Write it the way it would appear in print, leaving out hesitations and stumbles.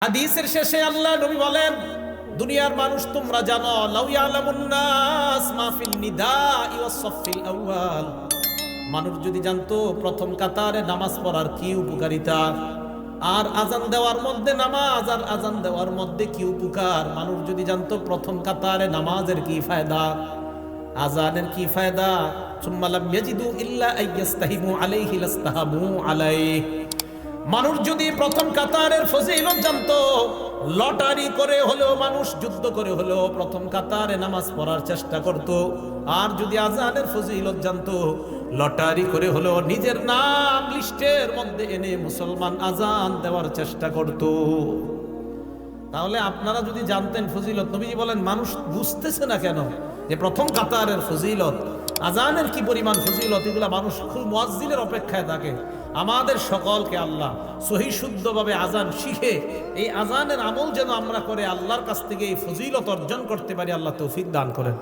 হাদিসের শেষে আল্লাহ নবী বলেন, দুনিয়ার মানুষ তোমরা জানো, লাউ ইয়ালামুন নাস মা ফিন নিদাই ওয়াস সাফিল আউয়াল, মানুষ যদি জানতো প্রথম কাতারে নামাজ পড়ার কি উপকারিতা, আর আজান দেওয়ার মধ্যে নামাজ আর আজান দেওয়ার মধ্যে কি উপকার, মানুষ যদি জানতো প্রথম কাতারে নামাজের কি ফায়দা, আজানের কি ফায়দা, সুম্মা লাম ইয়াজিদু ইল্লা আইয়াস্তাহিমু আলাইহি লাস্তাহামু আলাইহি, মানুষ যদি প্রথম কাতারের ফজিলত জানতো, লটারি করে হলেও মানুষ যুদ্ধ করে হলেও প্রথম কাতারে নামাজ পড়ার চেষ্টা করত, আর যদি আজানের ফজিলত জানতো, লটারি করে হলেও নিজের নাম লিস্টের মধ্যে এনে মুসলমান আজান দেওয়ার চেষ্টা করত। তাহলে আপনারা যদি জানতেন ফজিলত, নবীজি বলেন মানুষ বুঝতেছে না কেন যে প্রথম কাতারের ফজিলত, আজানের কি পরিমাণ ফজিলত, এগুলা মানুষ খুব মুয়াজ্জিনের অপেক্ষায় থাকে। আমাদের সকলকে আল্লাহ সহি শুদ্ধভাবে আজান শিখে এই আজানের আমল যেন আমরা করে আল্লাহর কাছ থেকে এই ফজিলত অর্জন করতে পারি, আল্লাহ তৌফিক দান করেন।